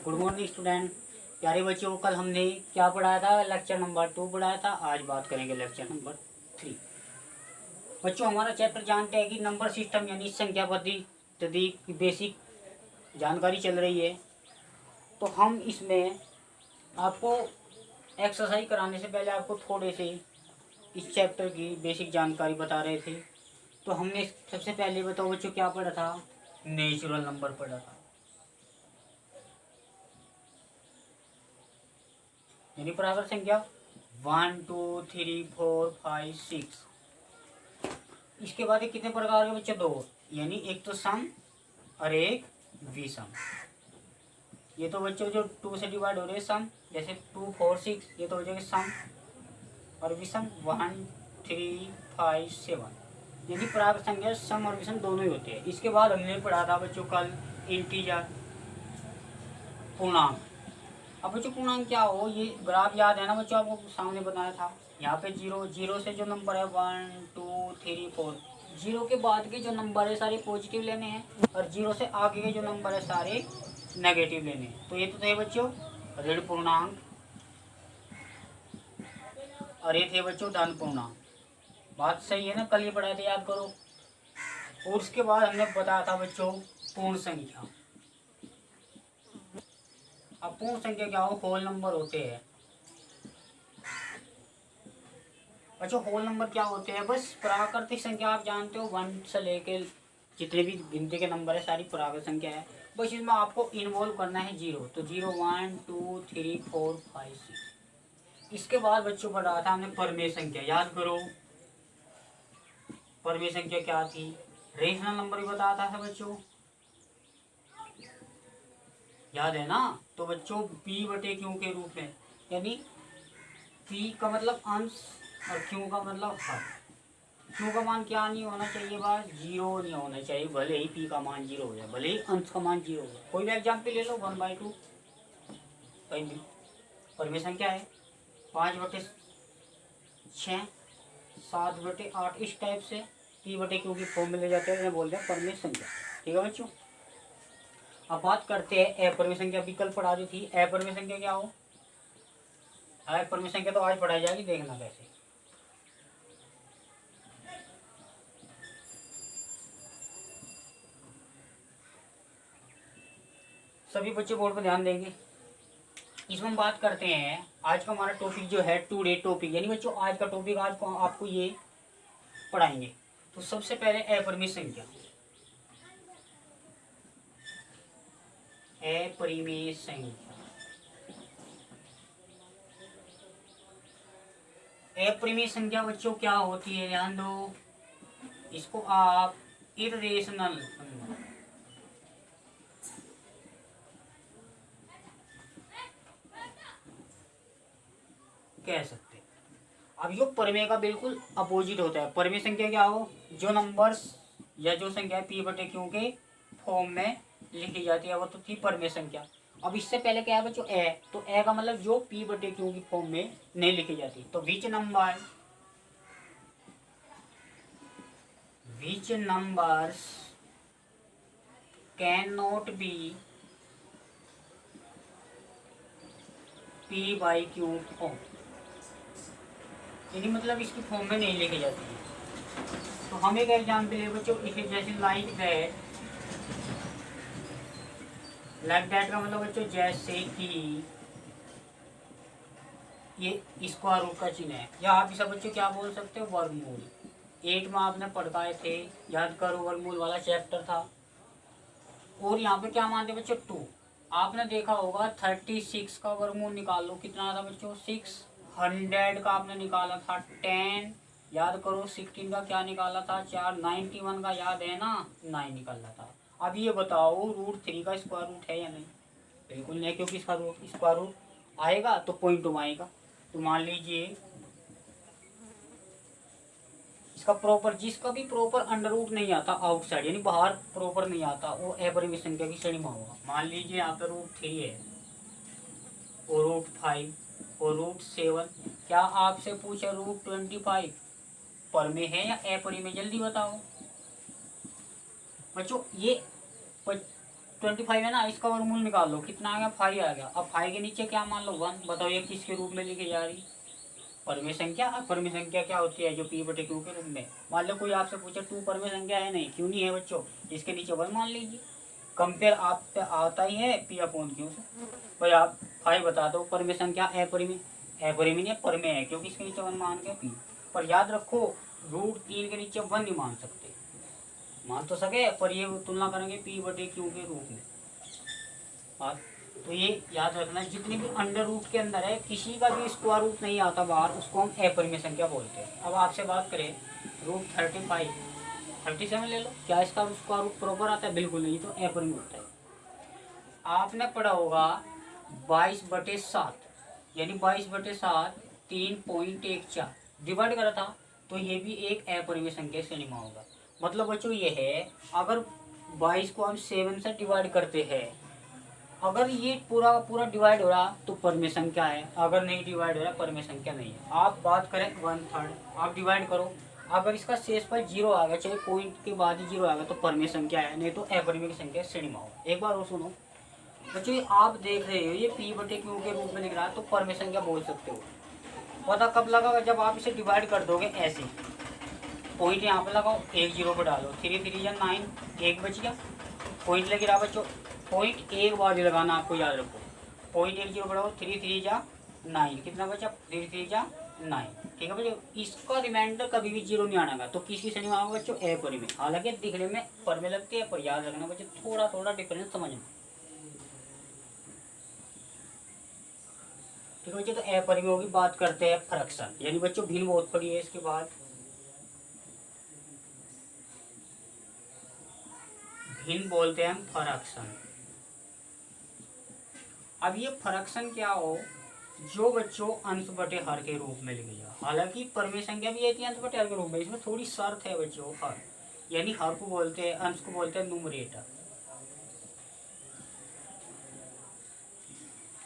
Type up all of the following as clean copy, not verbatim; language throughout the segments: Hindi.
Good morning student. प्यारे बच्चों, कल हमने क्या पढ़ाया था? लेक्चर नंबर 2 पढ़ाया था। आज बात करेंगे लेक्चर नंबर 3। बच्चों, हमारा चैप्टर जानते हैं कि नंबर सिस्टम यानी संख्या पद्धति की बेसिक जानकारी चल रही है। तो हम इसमें आपको एक्सरसाइज कराने से पहले आपको थोड़े से इस चैप्टर की बेसिक जानकारी बता रहे थे। तो हमने सबसे पहले बताओ बच्चों क्या पढ़ा था? नेचुरल नंबर पढ़ा था, यानी प्राकृत संख्या 1 2 3 4 5 6। इसके बाद कितने प्रकार के बच्चे? 2, यानी एक तो सम और एक विषम। ये तो बच्चों जो 2 से डिवाइड हो रहे हैं सम, जैसे 2 4 6, ये तो हो जाएगा सम। और विषम 1 3 5 7, यानी प्राकृत संख्या सम और विषम दोनों ही होते हैं। इसके बाद हमने पढ़ा था बच्चों कल इंटीजर, पूर्णांक। अब बच्चों पूर्णांक क्या हो, ये ग्राफ याद है ना बच्चों? आपको सामने बताया था। यहाँ पे जीरो से जो नंबर है 1 2 3 4, जीरो के बाद के जो नंबर है सारे पॉजिटिव लेने हैं, और जीरो से आगे के जो नंबर है सारे नेगेटिव लेने हैं। तो ये तो थे बच्चों ऋण पूर्णांक, और ये थे बच्चों धन पूर्णांक। बात सही है ना? कल ये पढ़ाए थे, याद करो। और उसके बाद हमने बताया था बच्चों पूर्ण संख्या। अब पूर्ण संख्या क्या हो? होल नंबर होते हैं बच्चों। होल नंबर क्या होते हैं? बस प्राकृतिक संख्या आप जानते हो, 1 से लेके जितने भी गिनती के नंबर है सारी प्राकृतिक संख्या है। बस इसमें आपको इन्वॉल्व करना है जीरो। तो 0 1 2 3 4 5 6। इसके बाद बच्चों पढ़ा था हमने परमेय संख्या, याद करो। परमेय संख्या क्या थी? रेशनल नंबर भी बताया था बच्चों, याद है ना? तो बच्चों p बटे q के रूप में, यानी p का मतलब अंश और q का मतलब हर। q का मान क्या नहीं होना चाहिए? बात जीरो नहीं होना चाहिए, भले ही p का मान जीरो हो जाए, भले ही अंश का मान जीरो हो जाए। कोई भी एग्जाम्पल ले लो, 1/2 कहीं भी। परमेय संख्या है 5/6 7/8, इस टाइप से p बटे q की फॉर्म में ले जाते हैं, बोलते हैं परमेय संख्या। ठीक है बच्चों। अब बात करते हैं अपरिमेय संख्या। विकल्प पढ़ा दी थी। अपरिमेय संख्या क्या हो? अपरिमेय संख्या तो आज पढ़ाई जाएगी, देखना कैसे। सभी बच्चे बोर्ड पर ध्यान देंगे। इसमें हम बात करते हैं, आज का हमारा टॉपिक जो है टुडे टॉपिक, यानी बच्चों आज का टॉपिक आज को आपको ये पढ़ाएंगे। तो सबसे पहले अपरिमेय संख्या। अपरिमेय संख्या, अपरिमेय संख्या बच्चों क्या होती है? ध्यान दो, इसको आप इरेशनल कह सकते हैं। अब यो परमेय का बिल्कुल अपोजिट होता है। परमेय संख्या क्या हो? जो नंबर्स या जो संख्या p बटे q के फॉर्म में लिखी जाती है वो तो थी परमेय संख्या। अब इससे पहले क्या है बच्चों? ए। तो ए का मतलब जो p बटे q की फॉर्म में नहीं लिखी जाती। तो which numbers can not be p by q form, यानी मतलब इसकी फॉर्म में नहीं लिखी जाती है। तो हम एक एग्जाम्पल ले बच्चों, इसे जैसे लाइक दैट का मतलब बच्चों जैसे कि ये स्क्वायर रूट का चिन्ह है, या आप इसे बच्चों क्या बोल सकते हो? वर्गमूल। 8 में आपने पढ़ाए थे, याद करो, वर्गमूल वाला चैप्टर था। और यहाँ पे क्या मानते बच्चों? 2। आपने देखा होगा 36 का वर्गमूल निकाल लो, कितना था बच्चों? 6। 100 का आपने निकाला था 10, याद करो। 16 का क्या निकाला था? 4। 91 का याद है ना? 9 निकाला था। अब ये बताओ √3 का स्क्वायर रूट है या नहीं? बिल्कुल नहीं, क्योंकि इसका स्क्वायर रूट आएगा तो पॉइंट आएगा। तो मान लीजिए इसका प्रॉपर, जिसका भी प्रॉपर अंडर रूट नहीं आता आउटसाइड, यानी बाहर प्रॉपर नहीं आता, वो अपरिमेय संख्या की श्रेणी में होगा। मान लीजिए यहाँ पे √3 है और √5 और √7। क्या आपसे पूछे √25 परमेय है या अपरिमेय? जल्दी बताओ बच्चों। ये 25 है ना, इसका वर्गमूल निकाल लो, कितना आ गया 5 आ गया। अब 5 के नीचे क्या मान लो 1, बताओ ये किसके रूप में लिखी जा रही? परमेय संख्या। अब परमेय संख्या क्या होती है? जो पी बटे क्यू के रूप में। मान लो कोई आपसे पूछे 2 परमेय संख्या है, नहीं क्यों नहीं है बच्चों, इसके नीचे 1 मान लीजिए। कंपेयर आप पे आता ही है पी अपॉन क्यू से। भाई आप 5 बता दो परमेय संख्या अपरिमेय, अपरिमेय नहीं परमेय है क्योंकि इसके नीचे 1 मान के पी। पर याद रखो √3 के नीचे 1 नहीं मान सकते, मान तो सके पर ये तुलना करेंगे पी बटे क्यू के रूप में। और तो ये याद रखना, जितनी भी अंडर रूट के अंदर है किसी का भी स्क्वायर रूट नहीं आता बाहर, उसको हम अपरिमेय संख्या बोलते हैं। अब आपसे बात करें √35, 37 ले लो, क्या इसका स्क्वायर रूट प्रॉपर आता है? बिल्कुल नहीं, तो अपरिमेय होता है। आपने पढ़ा होगा 22/7, यानी 22/7 3.14 डिवाइड करा था, तो ये भी एक अपरिमेय संख्या श्रेणी में होगा। मतलब बच्चों ये है, अगर 22 को हम 7 से डिवाइड करते हैं, अगर ये पूरा पूरा डिवाइड हो रहा तो परमेय संख्या है, अगर नहीं डिवाइड हो रहा परमेय संख्या नहीं है। आप बात करें 1/3, आप डिवाइड करो, अगर इसका शेष पर 0 आ गया, चाहे पॉइंट के बाद ही 0 आ गया तो परमेय संख्या है, नहीं तो अपरिमेय की संख्या श्रेणी में होगा। एक बार और सुनो बच्चों, आप देख रहे हो ये पी बटे क्यू के रूप में लिख रहा है, तो परमेय संख्या बोल सकते हो। पता कब लगाओगे? जब आप इसे डिवाइड कर दोगे ऐसे, पॉइंट यहाँ पे लगाओ, 1 0 पे डालो, 3 3 या 9, 1 बच गया, पॉइंट लग रहा बच्चों। पॉइंट एक बार ही लगाना, आपको याद रखो, पॉइंट 1 0 बढ़ाओ, 3 3 जा 9, कितना बचा? 3 3 जा 9, ठीक है बच्चों। इसका रिमाइंडर कभी भी 0 नहीं आना, तो किसकी श्रेणी में आएगा बच्चों? अपरिमेय। हालांकि दिखने में परमेय लगती है, पर याद रखना बच्चों थोड़ा थोड़ा डिफरेंस समझना, ठीक है बच्चों। तो अपरिमेयों की बात करते हैं फ्रैक्शन, यानी बच्चों भिन्न बहुत पड़ी है। इसके बाद भिन्न बोलते हैं हम फ्रैक्शन। अब ये फ्रैक्शन क्या हो? जो बच्चों अंश बटे हर के रूप में लिखी जाए। हालांकि परमेय संख्या भी आती है अंश बटे हर के रूप में, इसमें थोड़ी शर्त है बच्चों। हर यानी हर को बोलते हैं, अंश को बोलते हैं न्यूमरेटर,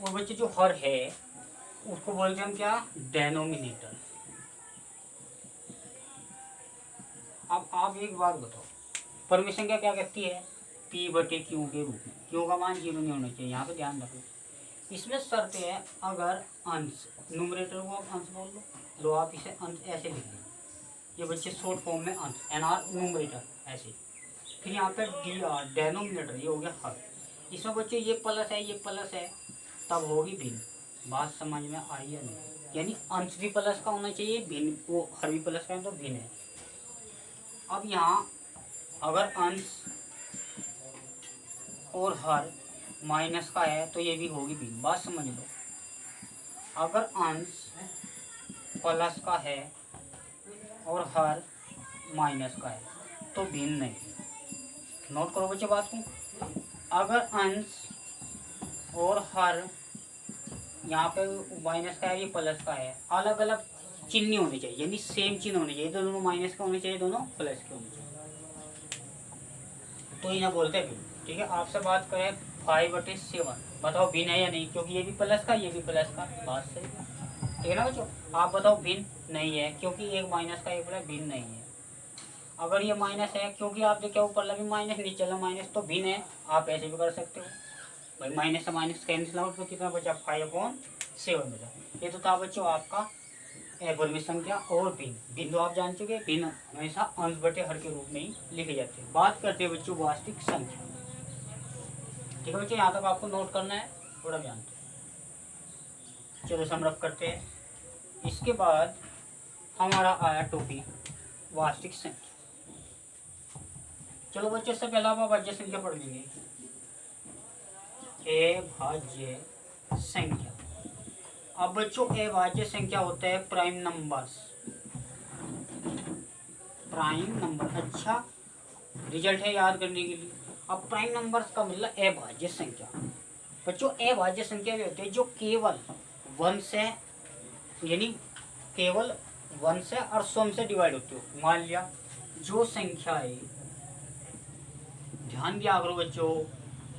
और बच्चे जो हर है उसको बोलते हैं हम क्या? डेनोमिनेटर। अब आप एक बात बताओ, परमेय संख्या क्या कहती है? पी बटे क्यू के रूप में, क्यू का मान 0 नहीं होना चाहिए, यहाँ पे ध्यान रखो। इसमें शर्त है, अगर अंश, न्यूमरेटर को आप अंश बोल लो, लो आप इसे अंश ऐसे लिख दें, ये बच्चे शॉर्ट फॉर्म में अंश, NR न्यूमरेटर ऐसे। फिर यहाँ पे DR डेनोमिनेटर, ये हो गया हर। इसमें बच्चे ये प्लस है, ये प्लस है, तब होगी भिन्न। बात समझ में आई या नहीं? यानी अंश भी प्लस का होना चाहिए, भिन्न वो हर भी प्लस का है, तो भिन्न है। अब यहाँ अगर अंश और हर माइनस का है तो ये भी होगी भिन्न। बात समझ लो, अगर अंश प्लस का है और हर माइनस का है तो भिन्न नहीं। नोट करो बच्चे बात को, अगर अंश और हर यहाँ पे माइनस का है, ये प्लस का है, अलग अलग चिन्ह होने चाहिए, यानी सेम चिन्ह होने चाहिए, दोनों माइनस के होने चाहिए, दोनों प्लस के होने चाहिए, तो इन्हें बोलते हैं भिन्न। ठीक है, आपसे बात करें 5/7, बताओ भिन्न है या नहीं? क्योंकि ये भी प्लस का, ये भी प्लस का। बात सही है, ठीक है ना बच्चों? आप बताओ भिन्न नहीं है, क्योंकि एक माइनस का एक प्लस, भिन्न नहीं है। अगर ये माइनस है, क्योंकि आप देखिए ऊपर लगे माइनस, नीचे चला माइनस, तो भिन्न है। आप ऐसे भी कर सकते हो भाई, माइनस से माइनस कैंसिल आउट, तो कितना बचा? 5/7 बचा। ये तो था बच्चों आपका अपरिमेय संख्या और भिन्न। भिन्न तो आप जान चुके, भिन्न हमेशा अंश बटे हर के रूप में ही लिखे जाते हैं। बात करते हैं बच्चों वास्तविक संख्या। ठीक है बच्चों, यहाँ तक आपको नोट करना है, थोड़ा ध्यान दो। चलो समरप करते हैं। इसके बाद हमारा आया टॉपिक वास्तविक संख्या। चलो बच्चों, इससे पहले आप अभाज्य संख्या पढ़ लेंगे। अभाज्य संख्या, अब बच्चों अभाज्य संख्या होता है प्राइम नंबर्स, प्राइम नंबर। अच्छा रिजल्ट है याद करने के लिए। अब प्राइम नंबर्स का मतलब अभाज्य संख्या। बच्चों अभाज्य संख्या भी होती है जो केवल 1 से, यानी केवल 1 से और 100 से डिवाइड होती हो। मान लिया जो संख्याएं, ध्यान दिया करो बच्चों,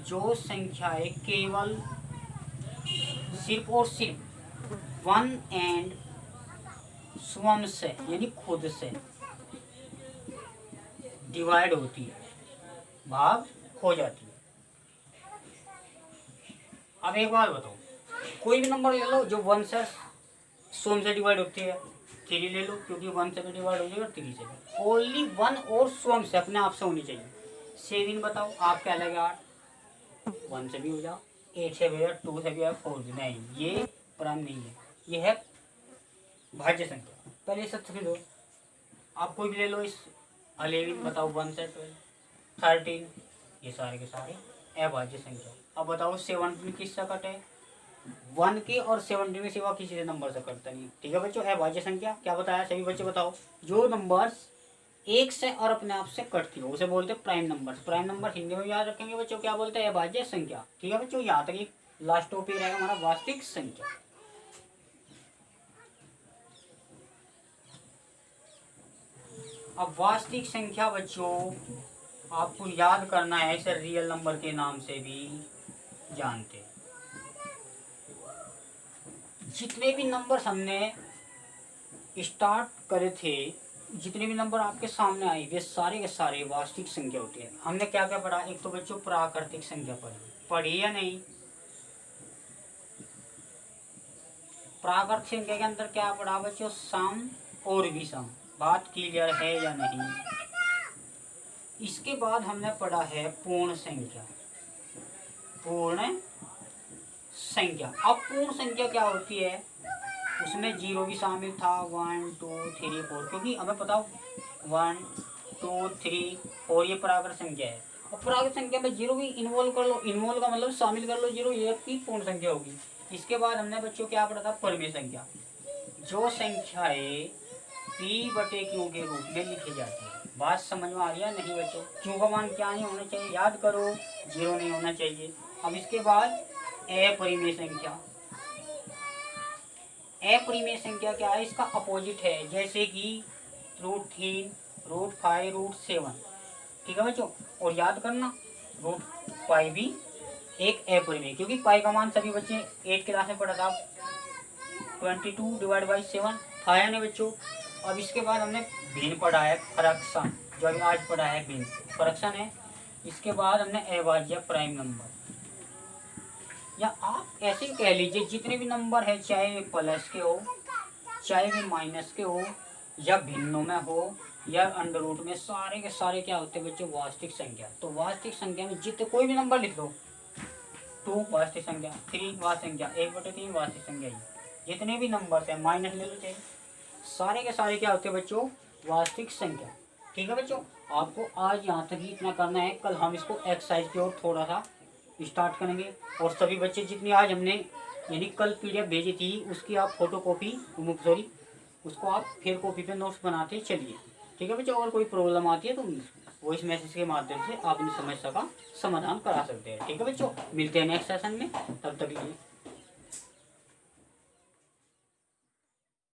जो संख्याएं केवल सिर्फ और सिर्फ 1 एंड स्वयं से, यानी खुद से डिवाइड होती है, भाग हो जाती है, अब एक बात बताओ, कोई भी नंबर ले लो जो 1 से 100 से डिवाइड होती है, 3 ले लो क्योंकि 1 से भी डिवाइड हो जाएगा 3 से भी। ओनली 1 और 100 से अपने आप से होनी चाहिए। 7 बताओ आप क्या लगे 8, 1 से भी हो जाओ, 8 से भी है, 2 से भी है, 4 भी नहीं, ये प्राइम नहीं है, ये है भाज्य संख्या। पहले सबसे लो, आप कोई भी ले लो, इस 11 बताओ 1 से 12, 13, ये सारे के सारे अभाज्य संख्या। अब बताओ 17 किससे कटे, 1 के और 17 में सिवा किसी से नंबर से कटता नहीं। ठीक है बच्चों, अभाज्य संख्या क्या बताया सभी बच्चे बताओ, जो नंबर्स 1 से और अपने आप से कटती हो उसे बोलते हैं prime number. Prime number Hindi में याद रखेंगे बच्चों, क्या बोलते हैं, अभाज्य संख्या। ठीक है बच्चों, यहाँ तक लास्ट टॉपिक रहेगा हमारा वास्तविक संख्या। अब वास्तविक संख्या बच्चों आपको याद करना है, इसे रियल नंबर के नाम से भी जानते हैं। जितने भी नंबर्स हमने स्टार्ट करे थे, जितने भी नंबर आपके सामने आई, वे सारे के सारे वास्तविक संख्या होती है। हमने क्या क्या पढ़ा, एक तो बच्चों प्राकृतिक संख्या पढ़ी या नहीं। प्राकृतिक संख्या के अंदर क्या पढ़ा बच्चों, सम और विषम। बात क्लियर है या नहीं। इसके बाद हमने पढ़ा है पूर्ण संख्या। पूर्ण संख्या, अब पूर्ण संख्या क्या होती है, उसमें 0 भी शामिल था, 1 2 3 4, क्योंकि हमें पता 1 2 3 4 ये प्राकृत संख्या है। और प्राकृत संख्या में 0 भी इन्वॉल्व कर लो, इन्वॉल्व का मतलब शामिल कर लो 0, ये की पूर्ण संख्या होगी। इसके बाद हमने बच्चों क्या पढ़ा था, परिमेय संख्या, जो संख्याएं P/Q के रूप में लिखी जाती है। बात समझ में आ रही है नहीं बच्चों, Q का मान क्या नहीं होना चाहिए, याद करो 0 नहीं होना चाहिए। अब इसके बाद अपरिमेय संख्या। अपरिमेय संख्या क्या है, इसका अपोजिट है, जैसे कि √3 √5 √7। ठीक है बच्चों, और याद करना √π भी एक अपरिमेय, क्योंकि पाई का मान सभी बच्चे 8 क्लास में पढ़ा था, 22/7 था या नहीं बच्चों। अब इसके बाद हमने भिन्न पढ़ा है, फ्रैक्शन, जो अभी आज पढ़ा है भिन्न फ्रैक्शन है। इसके बाद हमने अभाज्य प्राइम नंबर, या आप ऐसे ही कह लीजिए जितने भी नंबर है, चाहे वे प्लस के हो, चाहे वे माइनस के हो, या भिन्नों में हो, या अंडर रूट में, सारे के सारे क्या होते हैं बच्चों, वास्तविक संख्या। तो वास्तविक संख्या में जितने कोई भी नंबर लिख दो, 2 वास्तविक संख्या, 3 वास्तविक संख्या, 1/3 वास्तविक संख्या, जितने भी नंबर है, माइनस ले लो चाहिए, सारे के सारे क्या होते हैं बच्चों, वास्तविक संख्या। ठीक है बच्चों, आपको आज यहाँ तक ही इतना करना है, कल हम इसको एक्सरसाइज की ओर थोड़ा सा स्टार्ट करेंगे। और सभी बच्चे जितनी आज हमने यानी कल PDF भेजी थी, उसकी आप फोटोकॉपी उसको आप फिर कॉपी पे नोट्स बनाते चलिए। ठीक है बच्चों, अगर कोई प्रॉब्लम आती है तो वॉइस मैसेज के माध्यम से आप इन समस्या का समाधान करा सकते हैं। ठीक है बच्चों, मिलते हैं नेक्स्ट सेशन में, तब तक के लिए